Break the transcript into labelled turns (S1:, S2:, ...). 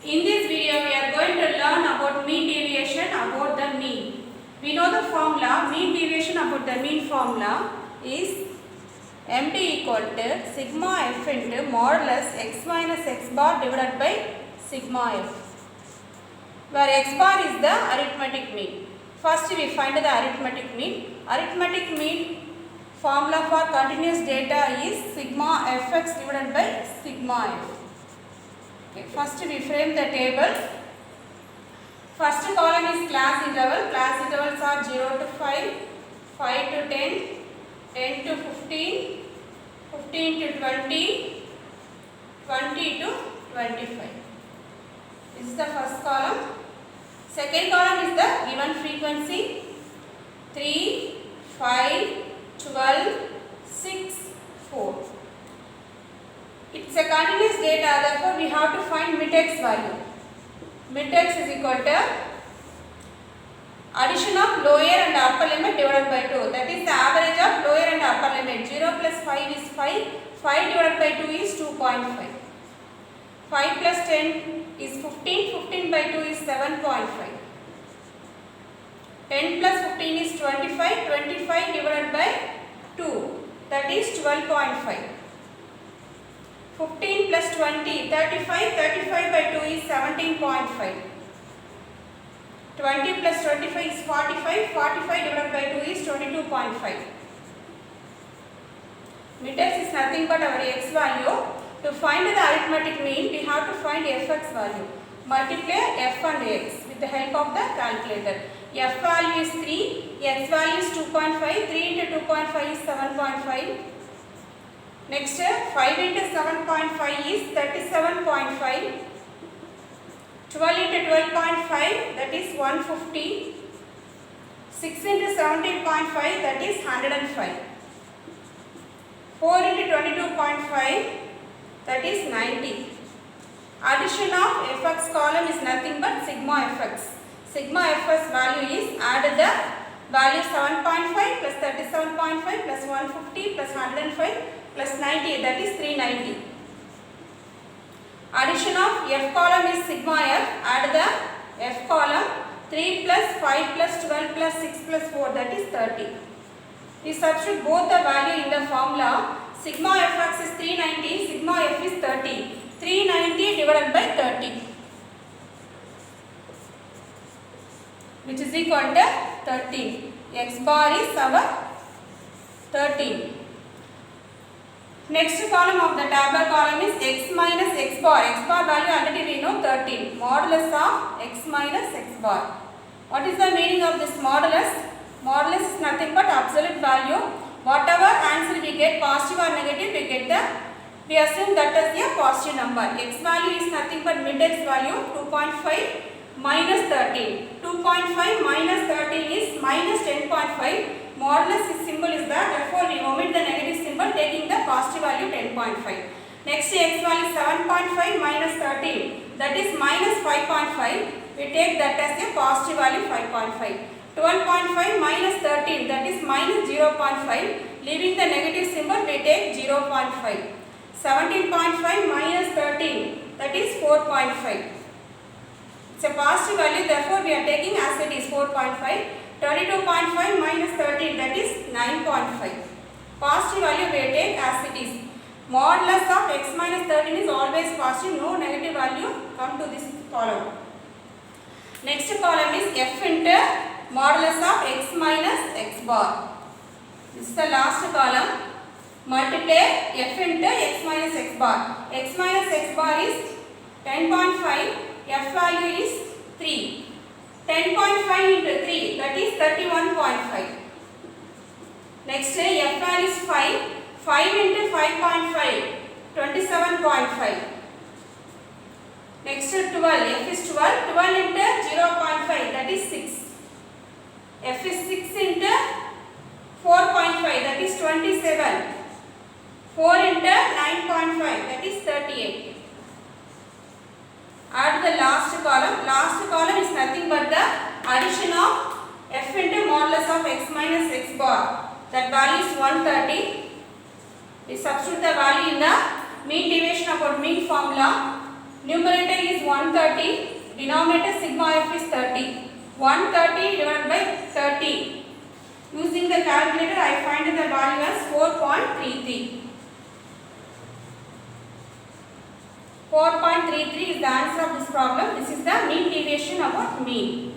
S1: In this video, we are going to learn about mean deviation about the mean. We know the formula, mean deviation about the mean formula is MD equal to sigma f into modulus x minus x bar divided by sigma f, where x bar is the arithmetic mean. First we find the arithmetic mean. Arithmetic mean formula for continuous data is sigma fx divided by sigma f. Okay, first we frame the table. First column is class interval. Class intervals are 0 to 5, 5 to 10, 10 to 15, 15 to 20, 20 to 25. This is the first column. Second column is the given frequency 3, 5, 12, 6, 4. It's a continuous data, therefore we have to find mid-x value. Mid-x is equal to addition of lower and upper limit divided by 2. That is the average of lower and upper limit. 0 plus 5 is 5. 5 divided by 2 is 2.5. 5 plus 10 is 15. 15 by 2 is 7.5. 10 plus 15 is 25. 25 divided by 2. That is 12.5. 15 plus 20, 35, 35 by 2 is 17.5. 20 plus 25 is 45, 45 divided by 2 is 22.5. Mid-x is nothing but our x value. To find the arithmetic mean, we have to find fx value. Multiply f and x with the help of the calculator. F value is 3, x value is 2.5, 3 into 2.5 is 7.5. Next, 5 into 7.5 is 37.5. 12 into 12.5, that is 150. 6 into 17.5, that is 105. 4 into 22.5, that is 90. Addition of fx column is nothing but sigma fx. Sigma fx value is add the value 7.5 plus 37.5 plus 150 plus 105 plus 90, that is 390. Addition of f column is sigma f. Add the f column 3 plus 5 plus 12 plus 6 plus 4, that is 30. We substitute both the value in the formula. Sigma fx is 390, sigma f is 30. 390 divided by 30, which is equal to 13. X bar is our 13. Next column of the tabular column is x minus x bar. X bar value already we know 13. Modulus of x minus x bar. What is the meaning of this modulus? Modulus is nothing but absolute value. Whatever answer we get, positive or negative, we assume that is a positive number. X value is nothing but mid-x value 2.5 minus 13. 2.5 minus 13 is minus 10.5. Modulus symbol is that, therefore we omit the negative symbol taking the positive value 10.5. Next x value 7.5 minus 13, that is minus 5.5. We take that as a positive value 5.5. 12.5 minus 13, that is minus 0.5. Leaving the negative symbol, we take 0.5. 17.5 minus 13, that is 4.5. It's a positive value, therefore we are taking as it is 4.5. 22.5 minus 13, that is 9.5. Positive value we take as it is. Modulus of x minus 13 is always positive, no negative value come to this column. Next column is f into modulus of x minus x bar. This is the last column. Multiply f into x minus x bar. X minus x bar is 10.5, f value is 3. 10.5 into 3, that is 31.5. Next, f value is 5. 5 into 5.5, 27.5. Next, 12. F is 12. 12 into 0.5, that is 6. F is 6 into 4.5, that is 27. 4 into 9.5, that is 38. Add the last column. Last column is nothing but the addition of f into modulus of x minus x bar. That value is 130. We substitute the value in the mean deviation about mean formula. Numerator is 130, denominator sigma f is 30. 130 divided by 30. Using the calculator, I find the value as 4.33. 4.33 is the answer of this problem. This is the mean deviation about mean.